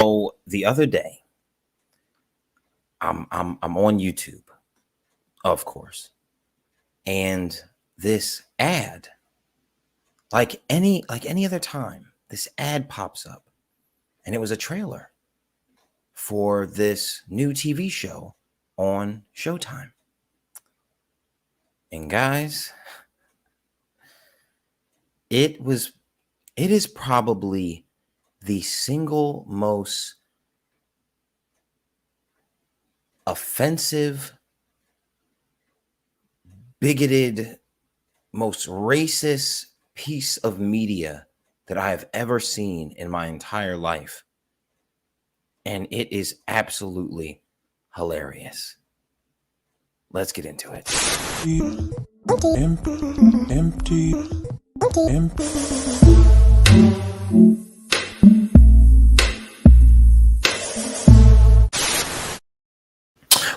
So the other day, I'm on YouTube, of course, and this ad, like any other time, this ad pops up, and it was a trailer for this new TV show on Showtime. And guys, it is probably the single most offensive, bigoted, most racist piece of media that I have ever seen in my entire life. And it is absolutely hilarious. Let's get into it. Empty.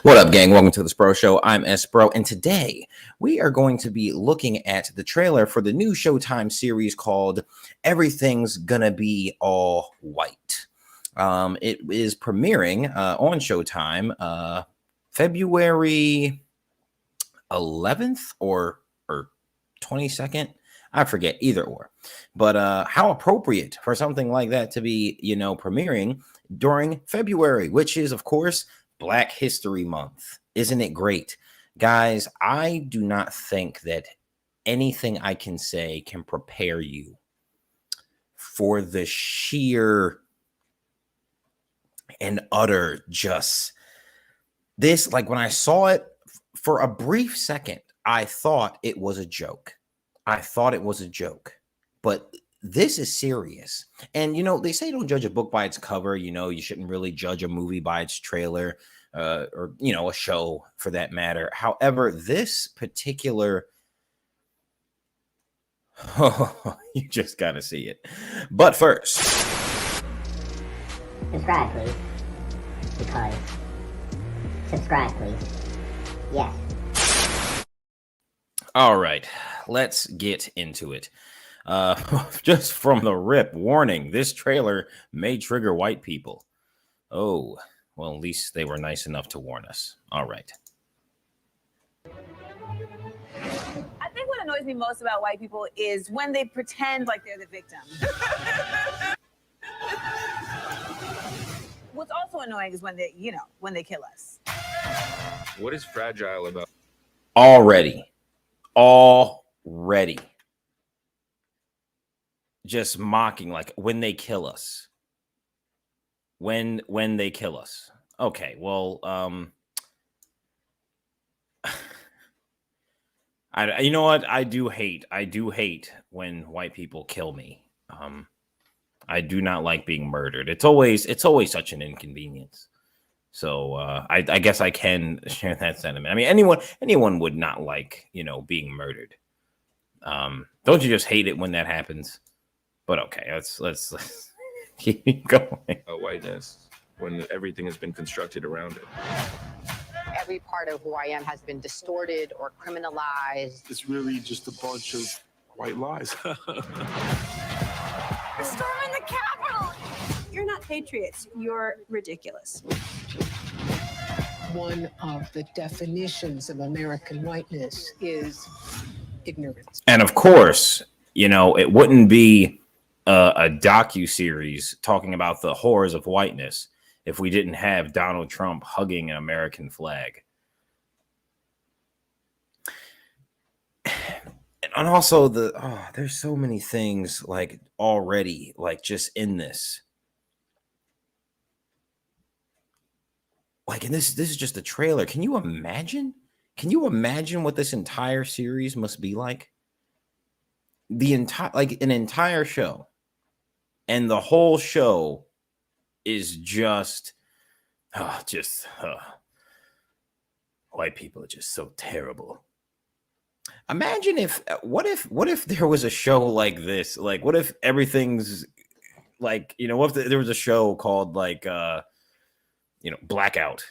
What up, gang? Welcome to the Spro Show. I'm Spro, and today we are going to be looking at the trailer for the new Showtime series called Everything's Gonna Be All White. It is premiering on Showtime February 11th or 22nd. I forget, either or. But how appropriate for something like that to be, premiering during February, which is, of course, Black History Month. Isn't it great? Guys, I do not think that anything I can say can prepare you for the sheer and utter just this. Like, when I saw it for a brief second, I thought it was a joke. But this is serious. And, they say don't judge a book by its cover. You shouldn't really judge a movie by its trailer or, a show for that matter. However, this particular, you just got to see it. But first, subscribe, please. Because subscribe, please. Yes. All right, let's get into it. Just from the rip, warning, this trailer may trigger white people. Oh, well, at least they were nice enough to warn us. All right. I think what annoys me most about white people is when they pretend like they're the victim. What's also annoying is when they kill us. What is fragile about Already. Just mocking, like, when they kill us. When they kill us. Okay, well, you know what? I do hate when white people kill me. I do not like being murdered. It's always such an inconvenience. So I guess I can share that sentiment. I mean, anyone would not like, being murdered. Don't you just hate it when that happens? But okay, let's keep going. whiteness when everything has been constructed around it? Every part of who I am has been distorted or criminalized. It's really just a bunch of white lies. Storming the Capitol! You're not patriots. You're ridiculous. One of the definitions of American whiteness is ignorance. And of course, it wouldn't be a docuseries talking about the horrors of whiteness if we didn't have Donald Trump hugging an American flag. And also there's so many things like already, like just in this. Like, and this is just a trailer. Can you imagine? Can you imagine what this entire series must be like? An entire show. And the whole show is just white people are just so terrible. Imagine what if there was a show like this? Like, what if everything's like, what if there was a show called like Blackout,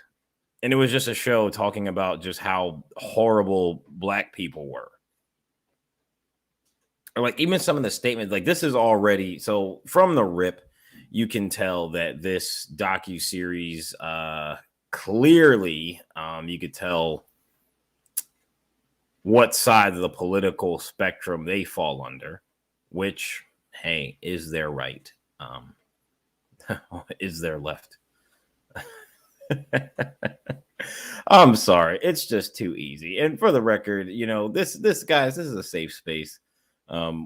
and it was just a show talking about just how horrible black people were. Or like even some of the statements, like, this is already, so from the rip, you can tell that this docuseries clearly, you could tell what side of the political spectrum they fall under, which, hey, is their right, is their left. I'm sorry, it's just too easy. And for the record, you know, this guys, this is a safe space.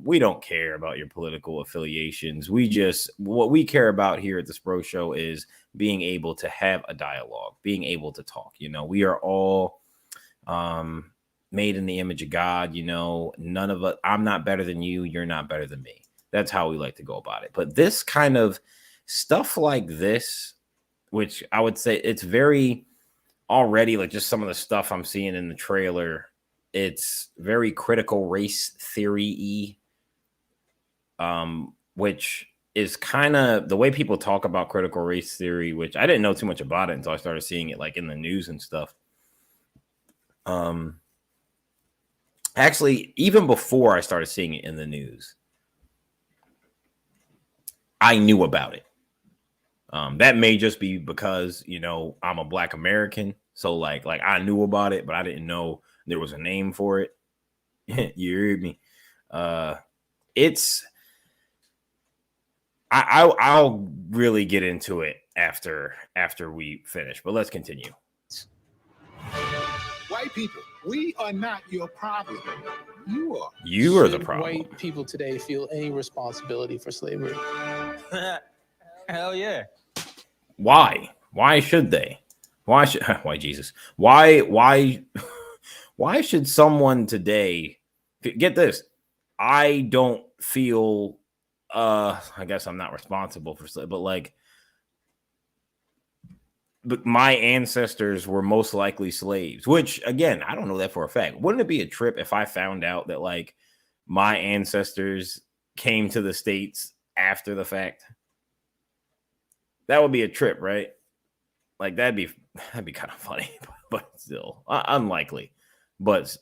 We don't care about your political affiliations. What we care about here at the Spro Show is being able to have a dialogue, being able to talk. You know, we are all made in the image of God. You know, none of us, I'm not better than you, you're not better than me. That's how we like to go about it. But this kind of stuff like this, which I would say it's very already like just some of the stuff I'm seeing in the trailer, it's very critical race theory-y, which is kind of the way people talk about critical race theory, which I didn't know too much about it until I started seeing it like in the news and stuff. Actually, even before I started seeing it in the news, I knew about it. That may just be because, you know, I'm a Black American. So like I knew about it, but I didn't know there was a name for it. You hear me? I'll really get into it after we finish, but let's continue. White people, we are not your problem. You are. You are the Should problem. white people today feel any responsibility for slavery? Hell yeah. Why? Why should they? Why Jesus? Why should someone today get this? I don't feel I guess I'm not responsible for but my ancestors were most likely slaves, which again, I don't know that for a fact. Wouldn't it be a trip if I found out that like my ancestors came to the States after the fact? That would be a trip, right? Like that'd be kind of funny, but still unlikely. But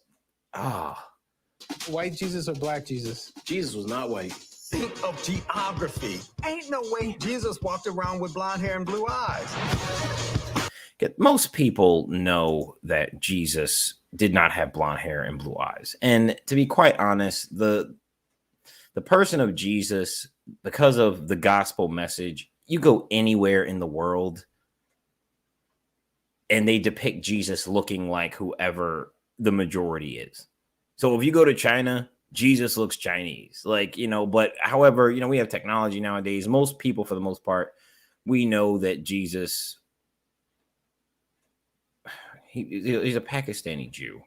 White Jesus or Black Jesus? Jesus was not white. Think of geography. Ain't no way Jesus walked around with blonde hair and blue eyes. Most people know that Jesus did not have blonde hair and blue eyes. And to be quite honest, the person of Jesus, because of the gospel message, you go anywhere in the world and they depict Jesus looking like whoever the majority is. So if you go to China, Jesus looks Chinese, like, you know, but however, you know, we have technology nowadays. Most people, for the most part, we know that Jesus, he's a Pakistani Jew.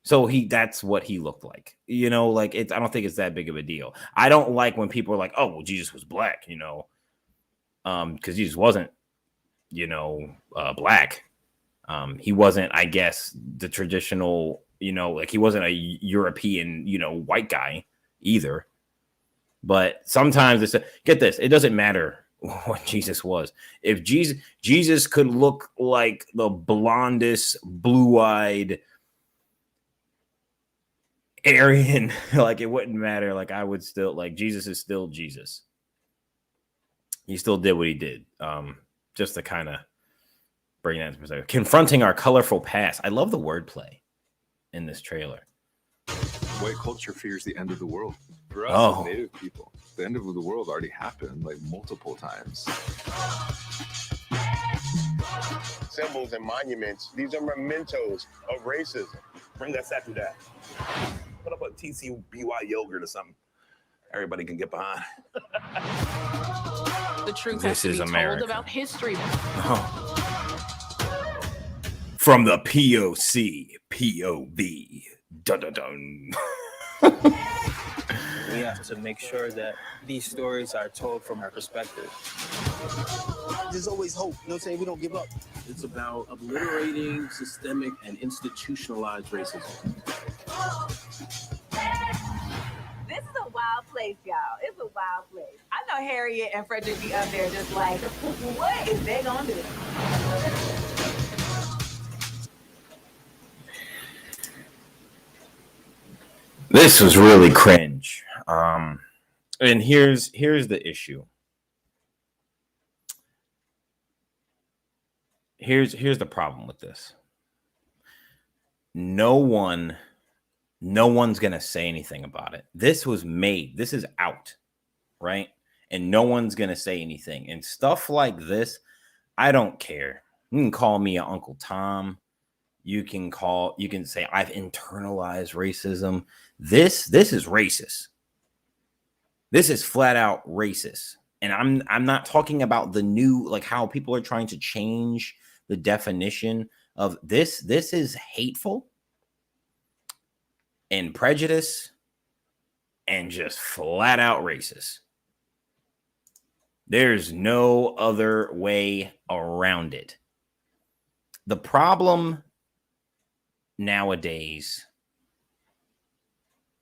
So that's what he looked like, you know, like I don't think it's that big of a deal. I don't like when people are like, oh, well, Jesus was black, you know, because Jesus wasn't, you know, black. He wasn't, I guess, the traditional, you know, like he wasn't a European, you know, white guy either. But sometimes get this, it doesn't matter what Jesus was. If Jesus could look like the blondest, blue-eyed Aryan, like it wouldn't matter. Like I would still, like, Jesus is still Jesus. He still did what he did. Just to kind of bring that into perspective. Confronting our colorful past. I love the wordplay in this trailer. White culture fears the end of the world. For us as Native people, the end of the world already happened like multiple times. Symbols and monuments, these are mementos of racism. Bring that statue down. Put up a TCBY yogurt or something. Everybody can get behind. The truth This has to is be America. told about history. From the POV. Dun, dun, dun. We have to make sure that these stories are told from our perspective. There's always hope. You know what I'm saying? We don't give up. It's about obliterating systemic and institutionalized racism. This is a wild place, y'all. It's a wild place. I know Harriet and Frederick be up there just like, what is they gonna do? This was really cringe. And here's the issue. here's the problem with this. No one's gonna say anything about it. This was made. This is out, right? And no one's gonna say anything. And stuff like this, I don't care. You can call me an Uncle Tom. You can say I've internalized racism. This is racist. This is flat out racist. And I'm not talking about the new, like how people are trying to change the definition of this. This is hateful and prejudice and just flat out racist. There's no other way around it. The problem nowadays,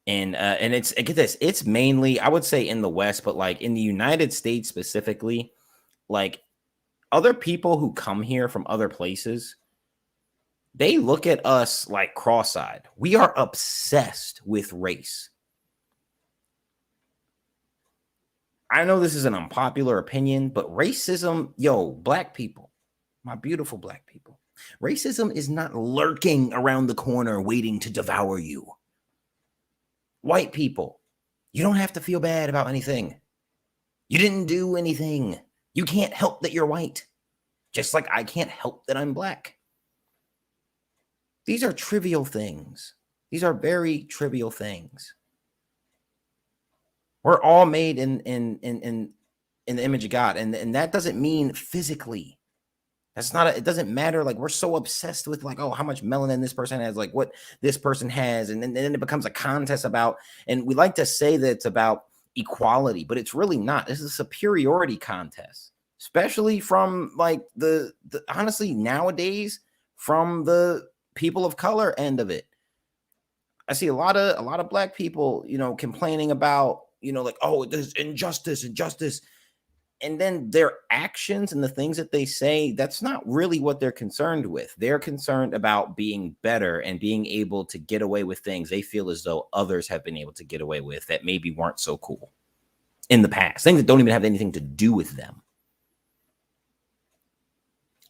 and it's, get this, it's mainly, I would say, in the West, but like in the United States specifically, like other people who come here from other places, they look at us like cross-eyed. We are obsessed with race. I know this is an unpopular opinion, but racism, black people, my beautiful black people, racism is not lurking around the corner waiting to devour you. White people, you don't have to feel bad about anything. You didn't do anything. You can't help that you're white. Just like I can't help that I'm black. These are trivial things. These are very trivial things. We're all made in the image of God. And that doesn't mean physically. That's not, it doesn't matter. Like, we're so obsessed with like, oh, how much melanin this person has, like what this person has. And then it becomes a contest about, and we like to say that it's about equality, but it's really not. This is a superiority contest, especially from like the honestly nowadays from the people of color end of it. I see a lot of black people, complaining about, like, oh, there's injustice. And then their actions and the things that they say, that's not really what they're concerned with. They're concerned about being better and being able to get away with things they feel as though others have been able to get away with that maybe weren't so cool in the past, things that don't even have anything to do with them.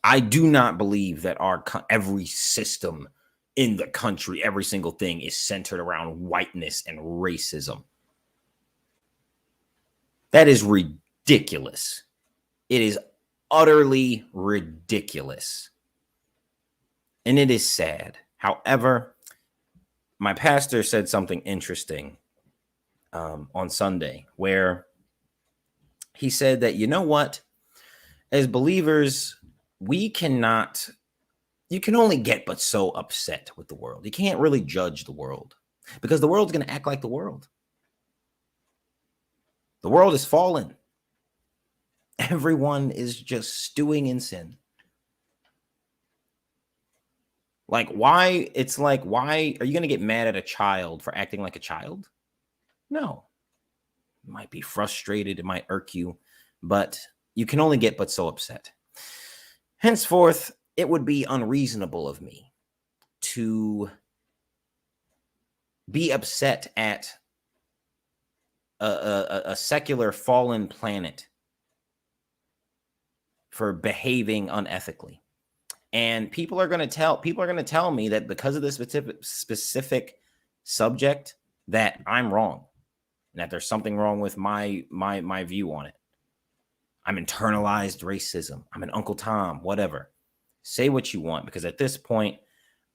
I do not believe that every system in the country, every single thing is centered around whiteness and racism. That is ridiculous. It is utterly ridiculous. And it is sad. However, my pastor said something interesting on Sunday, where he said that, you know what, as believers, you can only get but so upset with the world. You can't really judge the world because the world's going to act like the world. The world is fallen. Everyone is just stewing in sin. Like, why are you going to get mad at a child for acting like a child? No. You might be frustrated. It might irk you, but you can only get but so upset. Henceforth, it would be unreasonable of me to be upset at a secular fallen planet for behaving unethically. And people are going to tell me that because of this specific subject that I'm wrong and that there's something wrong with my view on it. I'm internalized racism. I'm an Uncle Tom, whatever. Say what you want, because at this point,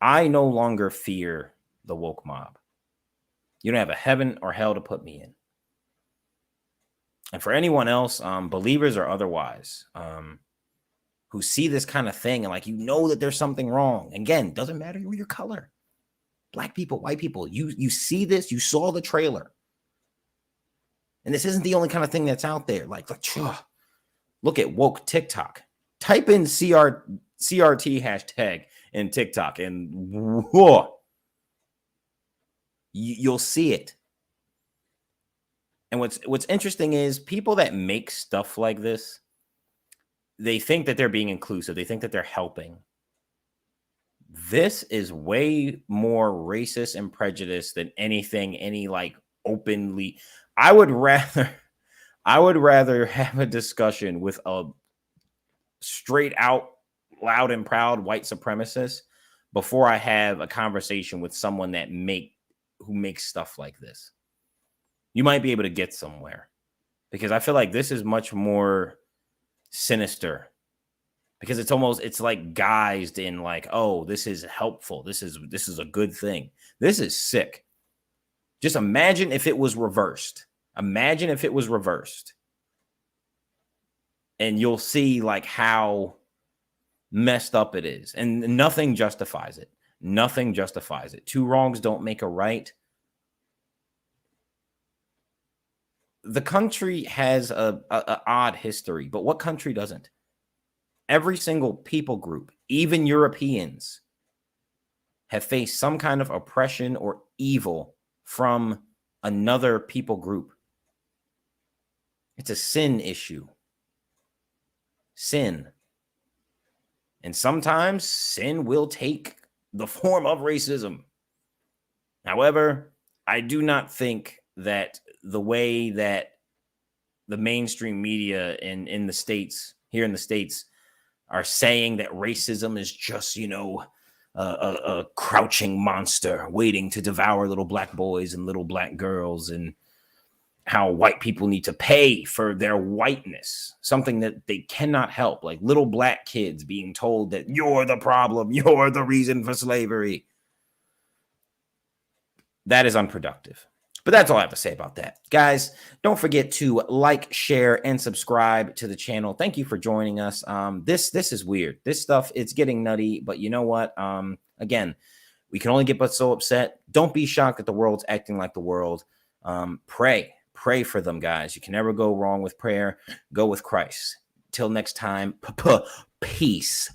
I no longer fear the woke mob. You don't have a heaven or hell to put me in. And for anyone else, believers or otherwise, who see this kind of thing and like, that there's something wrong. Again, doesn't matter your color. Black people, white people, you see this, you saw the trailer. And this isn't the only kind of thing that's out there. Like look at woke TikTok. Type in CRT hashtag in TikTok and whoa, you'll see it. And what's interesting is people that make stuff like this, they think that they're being inclusive. They think that they're helping. This is way more racist and prejudiced than any like openly. I would rather have a discussion with a straight out loud and proud white supremacist before I have a conversation with someone who makes stuff like this. You might be able to get somewhere, because I feel like this is much more sinister, because it's like guised in like, oh, this is helpful. This is a good thing. This is sick. Just imagine if it was reversed. Imagine if it was reversed. And you'll see like how messed up it is. And nothing justifies it. Nothing justifies it. Two wrongs don't make a right. The country has a odd history, but what country doesn't? Every single people group, even Europeans, have faced some kind of oppression or evil from another people group. It's a sin issue. Sin. And sometimes sin will take the form of racism. However, I do not think that the way that the mainstream media in the States, here in the States, are saying that racism is just, a crouching monster waiting to devour little black boys and little black girls, and how white people need to pay for their whiteness, something that they cannot help, like little black kids being told that you're the problem, you're the reason for slavery. That is unproductive. But that's all I have to say about that. Guys, don't forget to like, share, and subscribe to the channel. Thank you for joining us. This is weird. This stuff, it's getting nutty, but you know what? Again, we can only get but so upset. Don't be shocked that the world's acting like the world. Pray for them, guys. You can never go wrong with prayer. Go with Christ. Till next time, peace.